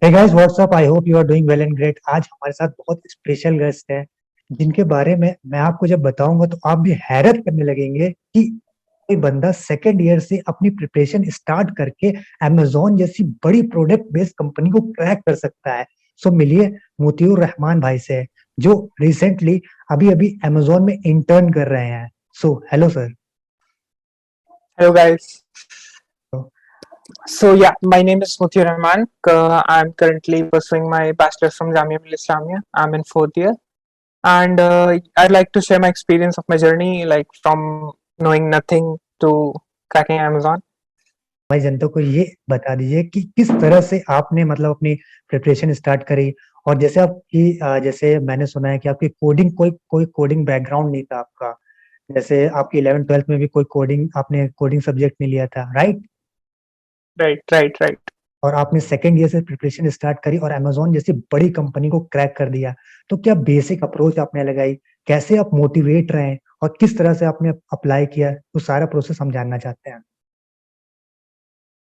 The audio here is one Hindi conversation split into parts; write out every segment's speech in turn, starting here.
Hey guys what's up. I hope you are doing well and great. आज हमारे साथ बहुत स्पेशल गेस्ट है जिनके बारे में मैं आपको जब बताऊंगा तो आप भी हैरत करने लगेंगे कि कोई बंदा सेकेंड ईयर से अपनी प्रिपरेशन स्टार्ट करके अमेजोन जैसी बड़ी प्रोडक्ट बेस्ड कंपनी को क्रैक कर सकता है। सो मिलिए मोतियूर रहमान भाई से, जो रिसेंटली अभी अभी अमेजोन में इंटर्न कर रहे हैं। So hello sir. Hello guys. So yeah, my name is Muthi Rahman. I'm currently pursuing my bachelor's from Jamia Millia Islamia. I'm in fourth year, and I'd like to share my experience of my journey, like from knowing nothing to cracking Amazon. भाई जनता को ये बता दीजिए कि किस तरह से आपने मतलब अपनी प्रिपरेशन स्टार्ट करी। और जैसे आपकी जैसे मैंने सुना है कि आपकी कोडिंग कोई कोई कोडिंग बैकग्राउंड नहीं था आपका। जैसे आपकी 11 ट्वेल्थ में भी कोई कोडिंग आपने कोडिंग सब्जेक्ट नहीं लिया था, राइट? Right. और आपने सेकेंड ईयर से प्रिपरेशन स्टार्ट करी और अमेजोन जैसी बड़ी कंपनी को क्रैक कर दिया। तो क्या बेसिक अप्रोच आपने लगाई, कैसे आप मोटिवेट रहे और किस तरह से आपने अप्लाई किया, तो सारा प्रोसेस हम जानना चाहते हैं।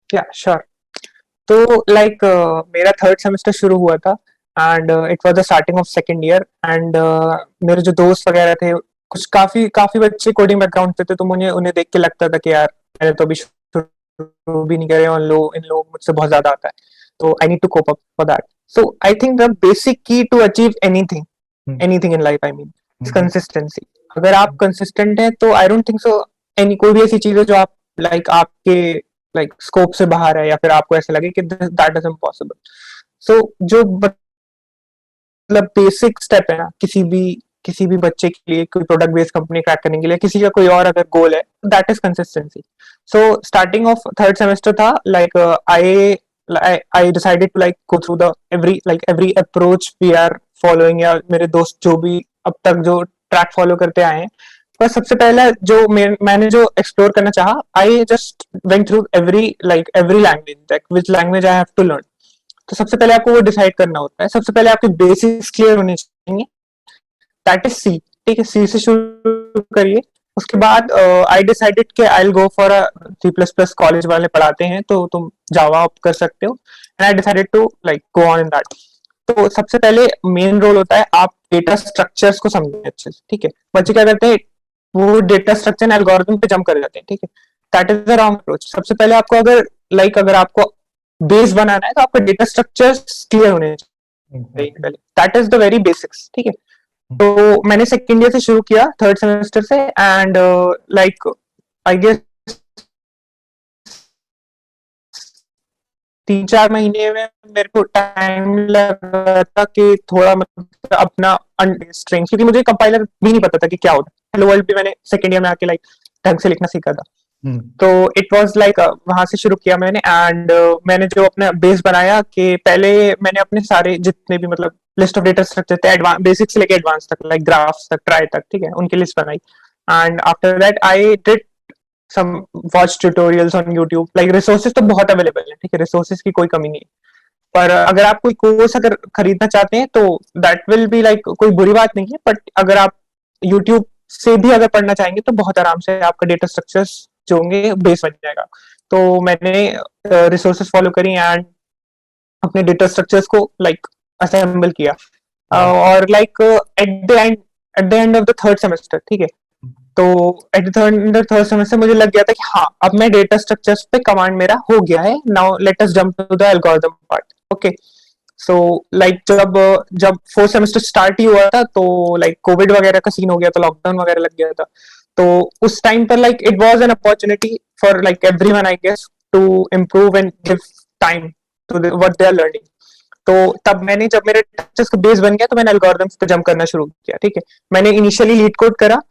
Yeah, sure. तो मेरा थर्ड सेमेस्टर शुरू हुआ था and it was the starting of second year and मेरे जो दोस्त वगैरह थे, कुछ काफी काफी बच्चे कोडिंग बैकग्राउंड से थे, तो मुझे उन्हें देख के लगता था कि यार मैंने तो अभी शुरू भी नहीं करे और इन लोग मुझसे बहुत ज्यादा आता है, तो I need to cope up for that. So I think the basic key to achieve anything anything in life, I mean, is consistency. अगर आप कंसिस्टेंट हैं तो I don't think so any कोई भी ऐसी चीज है जो आप आपके स्कोप से बाहर है या फिर आपको ऐसा लगे कि दैट इज इम्पॉसिबल. सो जो मतलब बेसिक स्टेप है ना किसी भी बच्चे के लिए, कोई प्रोडक्ट बेस्ड कंपनी क्रैक करने के लिए, किसी का कोई और अगर गोल है, that is consistency. So starting of third semester था, I decided to go through the every approach we are following, या मेरे दोस्त जो भी अब तक जो ट्रैक फॉलो करते आए हैं. पर सबसे पहला जो मैंने जो एक्सप्लोर करना चाहा, I just went through every language, which language I have to learn. तो सबसे पहले आपको वो डिसाइड करना होता है. सबसे पहले आपके बेसिक्स क्लियर होने चाहिए, दैट इज सी. ठीक है, सी से शुरू करिए. उसके बाद आई डिसाइडेड कि I will go for a C plus plus. College वाले पढ़ाते हैं तो तुम जावा कर सकते हो, and I decided to go on in that. तो सबसे पहले मेन रोल होता है आप डेटा स्ट्रक्चर्स को समझें अच्छे से. ठीक है, बच्चे क्या करते हैं, वो डेटा स्ट्रक्चर एंड एल्गोरिथम पे जंप कर जाते हैं. ठीक है, that is the wrong approach. सबसे पहले आपको अगर आपको बेस बनाना है तो आपका डेटा स्ट्रक्चर्स क्लियर होने चाहिए पहले. That is the very basics. ठीक है, तो मैंने सेकेंड ईयर से शुरू किया, थर्ड सेमेस्टर से, एंड आई गेस 3-4 महीने में मेरे को टाइम लगा था कि थोड़ा मतलब अपना अंडरस्टैंडिंग, क्योंकि मुझे कंपाइलर भी नहीं पता था कि क्या होता है. हेलो वर्ल्ड भी मैंने सेकेंड ईयर में आके ढंग से लिखना सीखा था. तो इट वाज वहां से शुरू किया मैंने, एंड मैंने जो अपना बेस बनाया कि पहले मैंने अपने सारे जितने भी मतलब लिस्ट ऑफ डेटा स्ट्रक्चर थे, एडवांस बेसिक से लेके एडवांस तक, ग्राफ्स तक, ट्राई तक, ठीक है, उनकी लिस्ट बनाई. And after that I did some watch tutorials on YouTube. Resources तो बहुत अवेलेबल है, ठीक है, रिसोर्सेज की कोई कमी नहीं है. पर अगर आप कोई कोर्स अगर खरीदना चाहते हैं तो दैट विल बी कोई बुरी बात नहीं है, बट अगर आप यूट्यूब से भी अगर पढ़ना चाहेंगे तो बहुत आराम से आपका डेटा स्ट्रक्चर्स जो होंगे बेस बन जाएगा. तो मैंने रिसोर्सेज फॉलो करी एंड अपने डेटा स्ट्रक्चर्स को असेंबल किया. और at the end of the third semester, ठीक है, तो एट द थर्ड सेमेस्टर मुझे लग गया था कि हाँ, अब मैं डेटा स्ट्रक्चर्स पे कमांड मेरा हो गया है. Now let us jump to the algorithm part. Okay, so जब जब फोर्थ सेमेस्टर स्टार्ट ही हुआ था तो कोविड वगैरह का सीन हो गया था, लॉकडाउन वगैरह लग गया था. तो उस टाइम पर it was an opportunity for everyone, I guess, to improve and give time to what they are learning. तो तब मैंने, जब मेरे टेक्स्ट का बेस बन गया, तो मैंने एल्गोरिथम्स पे जंप करना शुरू किया. ठीक है, मैंने इनिशियली लीड कोड करा.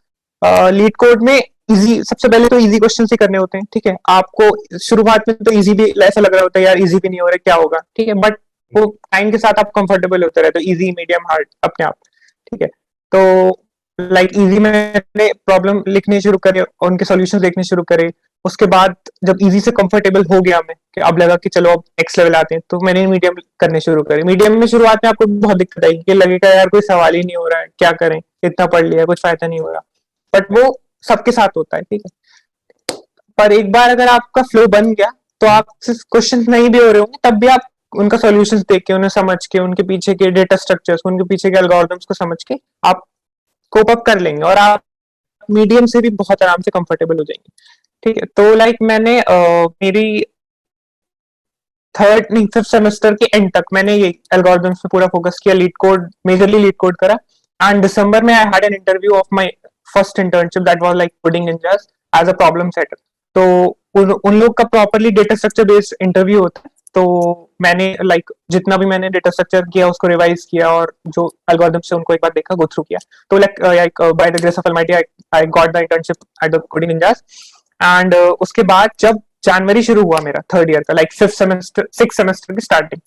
लीड कोड में इजी, सबसे पहले तो इजी क्वेश्चन ही करने होते हैं. ठीक है, आपको शुरुआत में तो इजी भी ऐसा लग रहा होता है, यार इजी भी नहीं हो रहा है, क्या होगा. ठीक है, बट वो टाइम के साथ आप कंफर्टेबल होते रहते हो, इजी, मीडियम, हार्ड अपने आप. ठीक है, तो इजी मैंने प्रॉब्लम लिखने शुरू करे और उनके सॉल्यूशंस देखने शुरू करे. उसके बाद जब इजी से कंफर्टेबल हो गया मैं, कि अब लगा कि चलो अब नेक्स्ट लेवल आते हैं, तो मैंने मीडियम करने शुरू करे. मीडियम में शुरुआत में आपको बहुत दिक्कत आएगी कि लगेगा यार कोई सवाल ही नहीं हो रहा है, क्या करें, इतना पढ़ लिया, कुछ फायदा नहीं हो रहा. बट वो सबके साथ होता है. ठीक है, पर एक बार अगर आपका फ्लो बन गया तो आप क्वेश्चन नहीं भी हो रहे होंगे तब भी आप उनका सॉल्यूशंस देख के, उन्हें समझ के, उनके पीछे के डेटा स्ट्रक्चर्स, उनके पीछे के एल्गोरिथम्स को समझ के आप कोप अप कर लेंगे और आप मीडियम से भी बहुत आराम से कंफर्टेबल हो जाएंगे। ठीक है, तो लाइक मैंने मेरी थर्ड नहीं फिफ्थ सेमेस्टर के एंड तक मैंने ये एल्गोरिथम्स पे पूरा फोकस किया, LeetCode, majorly LeetCode करा। एंड दिसंबर में I had an interview of my first internship that was like Coding Ninjas as a problem setter. तो उन लोग का properly data structure based interview होता है। तो मैंने लाइक जितना भी मैंने डेटा स्ट्रक्चर किया उसको रिवाइज किया और जो एल्गोरिथम से उनको एक बार देखा, गो थ्रू किया। तो like by the grace of almighty I got the internship at the coding ninjas. And उसके बाद जब जनवरी शुरू हुआ मेरा थर्ड ईयर का, लाइक सिक्स सेमेस्टर की स्टार्टिंग,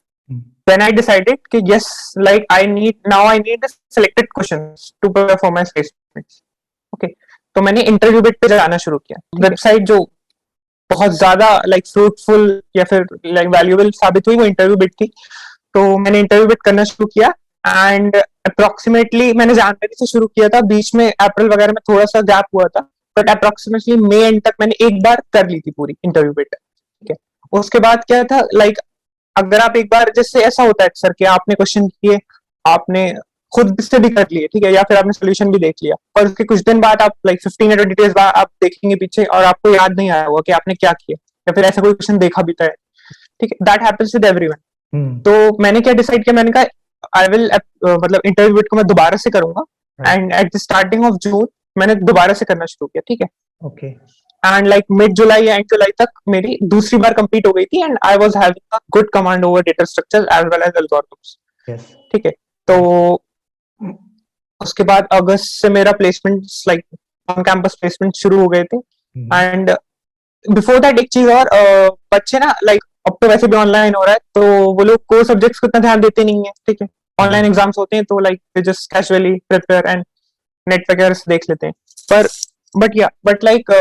then I decided कि yes, like I need the selected questions to prepare for my placements. Okay, तो मैंने इंटरव्यू बिट पे जाना शुरू किया। वेबसाइट जो बहुत ज्यादा लाइक फ्रूटफुल या फिर लाइक वैल्यूएबल साबित हुई वो इंटरव्यू बिट थी। तो मैंने इंटरव्यू बिट करना शुरू किया एंड अप्रोक्सीमेटली मैंने जनवरी से शुरू किया था, बीच में अप्रैल वगैरह में थोड़ा सा गैप हुआ था, बट अप्रोक्सीमेटली मई एंड तक मैंने एक बार कर ली थी पूरी इंटरव्यू बिट। ठीक है, उसके बाद क्या था, लाइक अगर आप एक बार, जैसे ऐसा होता है अक्सर कि आपने क्वेश्चन किए, आपने खुद से भी कर लिए, ठीक है, या फिर आपने सोल्यूशन भी देख लिया, और उसके कुछ दिन बाद आप लाइक 15 या 20 डेज बाद आप देखेंगे पीछे और आपको याद नहीं आया होगा कि आपने क्या किया, या फिर ऐसा कोई क्वेश्चन देखा भी था। ठीक है, दैट हैपेंस विद एवरीवन। तो मैंने क्या डिसाइड किया, मैंने कहा आई विल मतलब इंटरव्यू बिट को मैं दोबारा से करूंगा and at the starting of June मैंने दोबारा से करना शुरू किया। ठीक है, okay, and like mid July and July तक मेरी दूसरी बार कंप्लीट हो गई थी and I was having a good command over data structures as well as algorithms. ठीक है, तो उसके बाद अगस्त से मेरा placement like on campus placement शुरू हो गए थे। एंड बिफोर दैट एक चीज और, बच्चे ना लाइक अब तो वैसे भी ऑनलाइन हो रहा है तो वो लोग कोर सब्जेक्ट्स को इतना ध्यान देते नहीं है। ठीक है, ऑनलाइन एग्जाम्स होते हैं तो like they just casually prepare and net वगैरह से देख लेते हैं। पर बट लाइक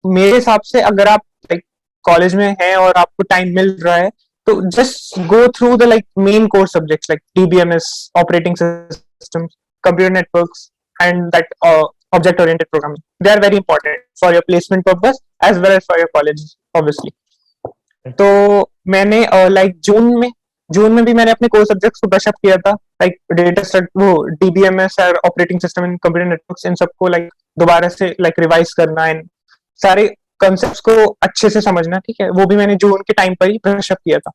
मेरे हिसाब से अगर आप लाइक कॉलेज में हैं और आपको टाइम मिल रहा है तो just go through the like main core subjects like DBMS, operating system, computer networks and that object oriented programming. They are very important for your placement purpose as well as for your college obviously. तो मैंने लाइक जून में भी मैंने अपने कोर सब्जेक्ट्स को ब्रश अप किया था, लाइक डेटा वो DBMS और operating system and computer networks, इन सबको लाइक दोबारा से लाइक रिवाइज करना एंड सारे कॉन्सेप्ट्स को अच्छे से समझना। ठीक है, वो भी मैंने जून के टाइम पर ही ब्रश अप किया था।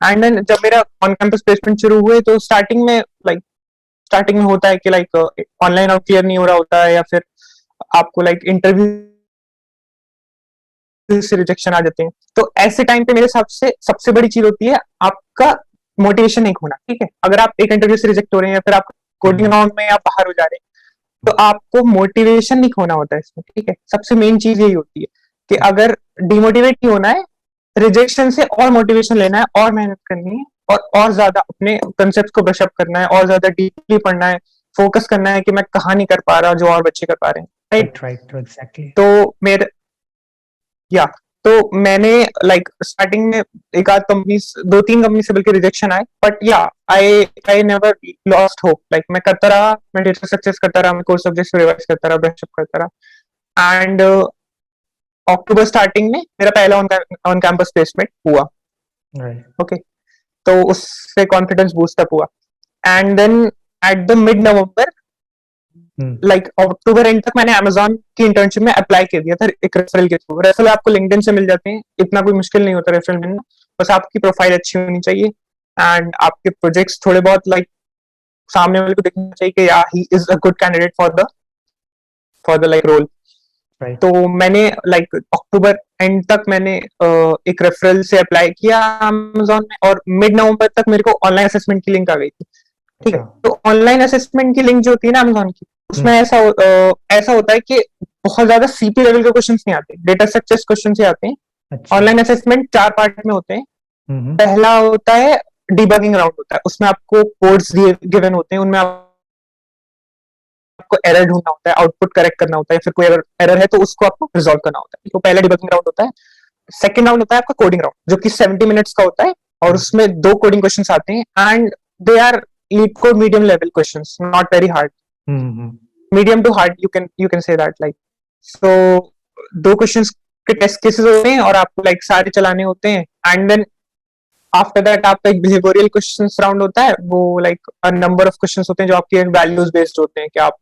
एंड देन जब मेरा ऑन कैंपस प्लेसमेंट शुरू हुए तो स्टार्टिंग में होता है कि लाइक ऑनलाइन आउट क्लियर नहीं हो रहा होता है, या फिर आपको लाइक इंटरव्यू से रिजेक्शन आ जाते हैं। तो ऐसे टाइम पे मेरे हिसाब से सबसे बड़ी चीज होती है आपका मोटिवेशन नहीं खोना। ठीक है, अगर आप एक इंटरव्यू से रिजेक्ट हो रहे हैं या फिर आप कोडिंग राउंड में आप बाहर हो जा रहे हैं तो आपको मोटिवेशन नहीं खोना होता है इसमें। ठीक है, सबसे मेन चीज यही होती है कि अगर डिमोटिवेट नहीं होना है, रिजेक्शन से और मोटिवेशन लेना है और मेहनत करनी है और ज्यादा अपने कंसेप्ट को ब्रश अप करना है और ज्यादा डीपली पढ़ना है, फोकस करना है कि मैं कहाँ नहीं कर पा रहा जो और बच्चे कर पा रहे हैं। Right, exactly. तो मेरे तो मैंने लाइक स्टार्टिंग में एक आध कंपनी, 2-3 कंपनी से बल्कि रिजेक्शन आए, but I never lost hope. Like मैं करता रहा, मैं डेटा स्ट्रक्चर्स करता रहा, मैं कोर सब्जेक्ट्स रिवाइज करता रहा, ब्रश अप करता रहा। एंड अक्टूबर स्टार्टिंग में मेरा पहला ऑन कैंपस प्लेसमेंट हुआ। ओके, तो उससे कॉन्फिडेंस बूस्ट अप हुआ। And then at the mid November like October end तक मैंने Amazon की इंटर्नशिप में अप्लाई कर दिया था एक रेफरल के थ्रू। रेफरल आपको लिंक्डइन से मिल जाते हैं, इतना कोई मुश्किल नहीं होता रेफरल मिलना, बस आपकी प्रोफाइल अच्छी होनी चाहिए एंड आपके प्रोजेक्ट्स थोड़े बहुत लाइक सामने वाले को दिखना चाहिए कि yeah he is a good candidate for the like role. तो मैंने लाइक अक्टूबर एंड तक मैंने एक रेफरल से अप्लाई किया Amazon में, और मिड नवंबर तक मेरे को ऑनलाइन असेसमेंट की लिंक आ गई थी। ठीक है, तो ऑनलाइन असेसमेंट की लिंक जो होती है ना Amazon की, उसमें ऐसा होता है कि बहुत ज्यादा CP लेवल के क्वेश्चंस नहीं आते, डेटा स्ट्रक्चर्स क्वेश्चन से आते हैं। ऑनलाइन असेसमेंट 4 पार्ट में होते हैं। पहला होता है डिबगिंग राउंड होता है, उसमें आपको कोड्स गिवन होते हैं, उनमें आपको एरर ढूंढना होता है, आउटपुट करेक्ट करना होता है, फिर कोई अगर एरर है तो उसको आपको रिजॉल्व करना होता है। तो पहला डिबगिंग राउंड होता है। सेकंड राउंड होता है आपका कोडिंग राउंड, जो कि 70 मिनट्स का होता है, और उसमें 2 कोडिंग क्वेश्चंस आते हैं and they are LeetCode medium level questions, not very hard, medium to hard, you can say that like. So 2 questions के टेस्ट केसेस होते हैं और आपको लाइक सारे चलाने होते हैं। एंड देन आफ्टर दैट आपका एक बिहेवियरल क्वेश्चंस राउंड होता है, वो like a number of questions होते हैं जो आपके वैल्यूज बेस्ड होते हैं कि आप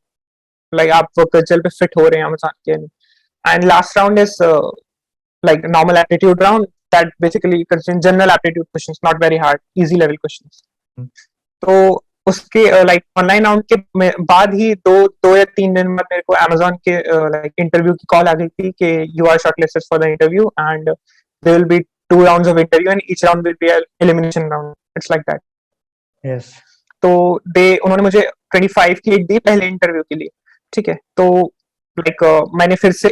लाइक आप कल्चर पे फिट हो रहे हैं अमेज़न के। And last round is like normal aptitude round that basically consists general aptitude questions, not very hard, easy level questions. तो उसके लाइक ऑनलाइन राउंड के बाद ही दो या 3 दिन बाद मेरे को अमेज़न के लाइक इंटरव्यू की कॉल आ गई थी कि you are shortlisted for the interview and there will be 2 rounds of interview and each round will be elimination round, it's like that. Yes. तो उन्होंने मुझे 25 की दी पहले इंटरव्यू के लिए, ठीक है। तो लाइक मैंने फिर से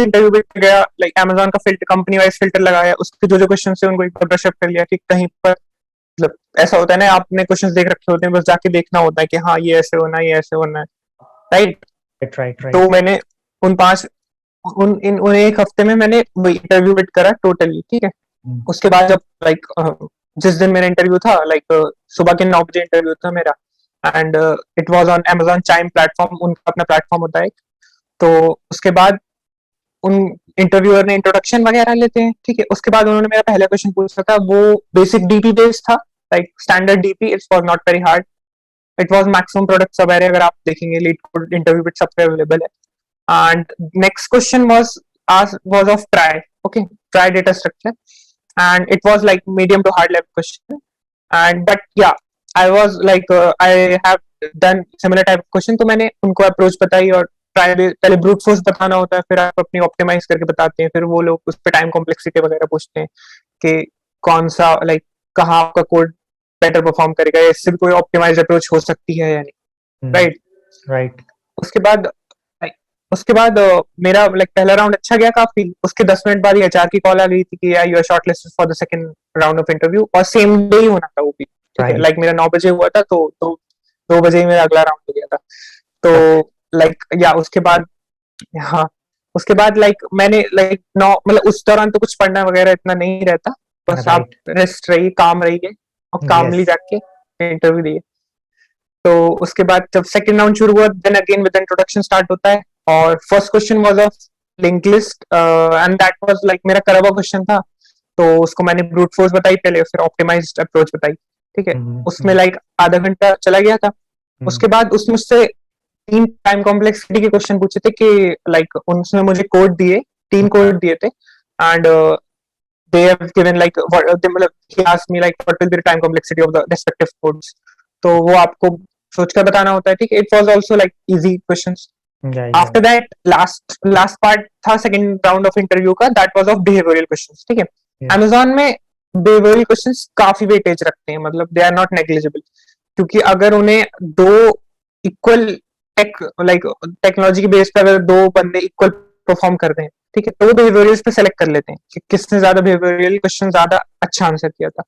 इंटरव्यू पे गया, लाइक अमेज़न का फिल्टर, कंपनी वाइज फिल्टर लगाया, उसके जो क्वेश्चन थे उनको एक बार ब्रश अप कर लिया कि कहीं पर मतलब ऐसा होता है ना, आपने क्वेश्चंस देख रखे होते हैं, बस जाके देखना होता है कि हाँ ये ऐसे होना है, ये ऐसे होना है, राइट। राइट। तो मैंने उन एक हफ्ते में मैंने वो इंटरव्यू वेट करा टोटली, ठीक है। उसके बाद जब लाइक जिस दिन मेरा इंटरव्यू था, लाइक सुबह के 9 बजे इंटरव्यू था मेरा, and it was on Amazon chyme platform, उनका अपना प्लेटफॉर्म होता है। तो उसके बाद उन इंटरव्यूअर ने इंट्रोडक्शन वगैरह लेते हैं, ठीक है। उसके बाद उन्होंने मेरा पहला क्वेश्चन पूछा था, वो बेसिक डीपी बेस्ड था, like standard DP, it's was not very hard, it was maximum product सब एरिया, अगर आप देखेंगे लीड कोड इंटरव्यू पे सब पे अवेलेबल है। And next question was of trie, okay, trie data structure, and it was like medium to hard level question, and but yeah I was like I have done similar type question. तो मैंने उनको अप्रोच बताई, और पहले ब्रूट फोर्स बताना होता है, फिर आप अपनी ऑप्टिमाइज करके बताते हैं, फिर वो लोग उस पर टाइम कॉम्प्लेक्सिटी वगैरह पूछते हैं कि कौन सा लाइक कहाँ आपका कोड बेटर परफॉर्म करेगा, इससे भी कोई ऑप्टिमाइज अप्रोच हो सकती है या नहीं, राइट। राइट। उसके बाद मेरा लाइक पहला राउंड अच्छा गया काफी। उसके 10 मिनट बाद ही एचआर की कॉल आ गई थी कि you are shortlisted for the second round of interview, और सेम डे ही होना था वो भी, ठीक है। लाइक मेरा 9 बजे हुआ था, तो 2 बजे ही मेरा अगला राउंड हो गया था। तो लाइक या उसके बाद, हाँ, उसके बाद लाइक मैंने लाइक मतलब उस दौरान तो कुछ पढ़ना वगैरह इतना नहीं रहता, बस आप रेस्ट रहिए, काम रहिए, और कामली जाके इंटरव्यू दिए। तो उसके बाद जब सेकंड राउंड शुरू हुआ, then again with introduction start होता है, और first question was of link list, and that was like मेरा करा हुआ क्वेश्चन था, तो उसको मैंने ब्रूट फोर्स बताई पहले, फिर ऑप्टिमाइज्ड अप्रोच बताई, ठीक है। उसमें लाइक आधा घंटा चला गया था। उसके बाद उसमें मुझसे 3 टाइम कॉम्प्लेक्सिटी के क्वेश्चन पूछे थे कि लाइक उसने मुझे कोड दिए, 3 कोड दिए थे, and they have given like मतलब he asked me like what will be the time complexity of the respective codes, तो वो आपको सोचकर बताना होता है, ठीक है। It was also like easy questions. After that last part था सेकंड राउंड ऑफ इंटरव्यू का, that was of behavioral questions, ठीक है। Amazon में behavioral questions काफी वेटेज रखते हैं, मतलब they are not negligible, क्योंकि अगर उन्हें 2 इक्वल टेक्नोलॉजी के बेस पर अगर 2 बंदे इक्वल परफॉर्म कर रहे हैं, ठीक है, तो वो बिहेवियरल्स पे सेलेक्ट कर लेते हैं कि किसने ज्यादा बिहेवियरल क्वेश्चन ज्यादा अच्छा आंसर किया था।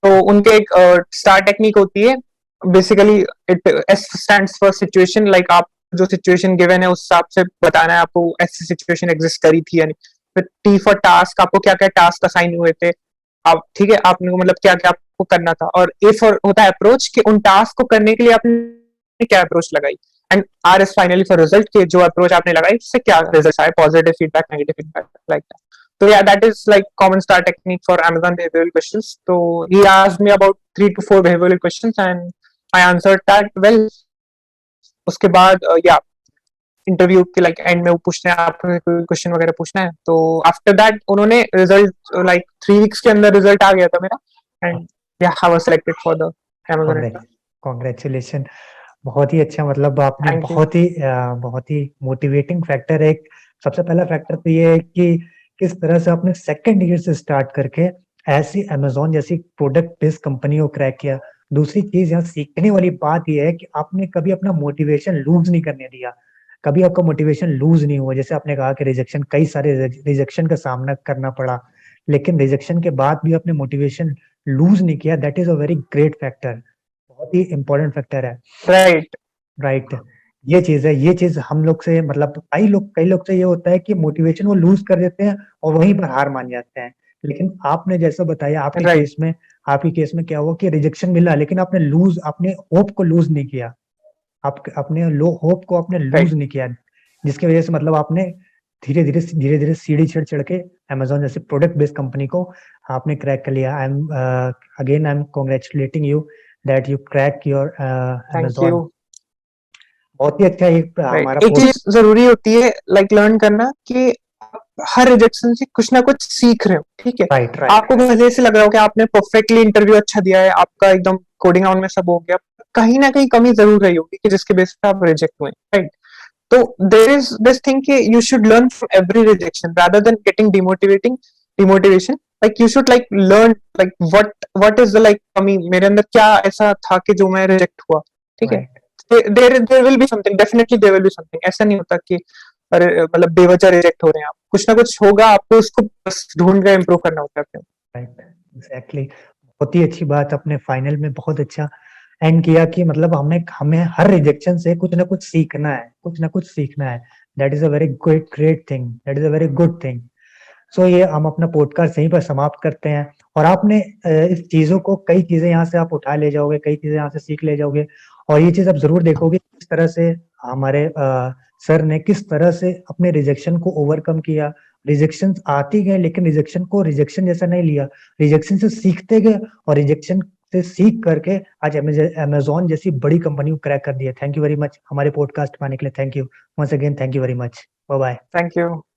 तो उनके एक स्टार टेक्निक होती है, basically it S stands for situation, like आप जो सिचुएशन गिवन है उस हिसाब से बताना है आपको ऐसी सिचुएशन एग्जिस्ट करी थी या नहीं। फिर टी फॉर टास्क, आपको क्या क्या टास्क असाइन हुए थे, आप, ठीक है, आपने मतलब क्या क्या आपको करना था। और ए फॉर होता है अप्रोच, कि उन टास्क को करने के लिए आपने क्या अप्रोच लगाई, and R is finally for result, के जो अप्रोच आपने लगाई उससे क्या रिजल्ट आए, positive feedback, negative feedback, like that. तो yeah, that is like common star technique for Amazon behavioral questions. So he asked me about 3 to 4 behavioral questions and I answered that well. उसके बाद या इंटरव्यू के लाइक एंड में वो पूछते हैं आपको कोई क्वेश्चन वगैरह पूछना है, तो आफ्टर दैट उन्होंने रिजल्ट लाइक 3 वीक्स के अंदर रिजल्ट आ गया था मेरा, एंड या I was selected for the Amazon. Congratulation, बहुत ही अच्छा, मतलब आपने बहुत ही मोटिवेटिंग फैक्टर है। सबसे पहला फैक्टर तो ये है कि किस तरह से आपने सेकंड ईयर से स्टार्ट करके ऐसी अमेज़न जैसी प्रोडक्ट बेस्ड कंपनी को क्रैक किया। दूसरी चीज यहाँ सीखने वाली बात यह है कि आपने कभी अपना मोटिवेशन लूज नहीं करने दिया, कभी आपका मोटिवेशन लूज नहीं हुआ। जैसे आपने कहा कि रिजेक्शन, कई सारे रिजेक्शन का सामना करना पड़ा, लेकिन रिजेक्शन के बाद भी आपने मोटिवेशन लूज नहीं किया। That is a very great factor, बहुत ही इंपॉर्टेंट फैक्टर है। राइट, ये चीज हम लोग से, मतलब कई लोग से ये होता है कि मोटिवेशन वो लूज कर देते हैं और वहीं पर हार मान जाते हैं। लेकिन आपने जैसा बताया, आपके केस में क्या हुआ कि रिजेक्शन मिला, लेकिन आपने होप को लूज नहीं किया, अपने होप को आपने लूज नहीं किया, जिसकी वजह से मतलब आपने धीरे धीरे सीढ़ी चढ़ के Amazon जैसे प्रोडक्ट बेस्ड कंपनी को आपने क्रैक कर लिया। I am congratulating you that you crack your thank Amazon। You. बहुत ही अच्छा एक राइट, हमारा एक चीज जरूरी होती है लाइक लर्न करना कि आप हर रिजेक्शन से कुछ ना कुछ सीख रहे हो, ठीक है। राइट आपको भले से लग रहा हो कि आपने परफेक्टली इंटरव्यू अच्छा दिया है, आपका एकदम कोडिंग राउंड में सब हो गया, कहीं ना कहीं कमी जरूर रही होगी कि जिसके बेस पे आप रिजेक्ट हुए, राइट। तो देयर इज दिस थिंग कि you should learn from every rejection rather than getting demotivation. Like you should like learn like what is the like कमी मेरे अंदर, क्या ऐसा था कि जो मैं रिजेक्ट हुआ, ठीक है। There will be something, definitely there will be something. ऐसा नहीं होता कि अरे मतलब बेवजह रिजेक्ट हो रहे हैं आप, कुछ ना कुछ होगा, आपको उसको बस ढूंढ कर इम्प्रूव करना होता है। Right, exactly. बहुत ही अच्छी बात अपने फाइनल में बहुत अच्छा एंड किया कि मतलब हमें हर रिजेक्शन से कुछ ना कुछ सीखना है, कुछ ना कुछ सीखना है। That is a very great thing, that is a very good thing. So ये हम अपना पॉडकास्ट यहीं पर समाप्त करते हैं। और आपने इस चीजों को, कई चीजें यहाँ से आप उठा ले जाओगे, कई चीजें यहाँ से सीख ले जाओगे। और ये चीज आप जरूर देखोगे किस तरह से हमारे सर ने किस तरह से अपने रिजेक्शन को ओवरकम किया। रिजेक्शन आती गए लेकिन रिजेक्शन को रिजेक्शन जैसा नहीं लिया, रिजेक्शन से सीखते गए और रिजेक्शन से सीख करके आज अमेजोन जैसी बड़ी कंपनी को क्रैक कर दिया। थैंक यू वेरी मच हमारे पॉडकास्ट में आने के लिए। Thank you once again, thank you very much. Bye bye. Thank you.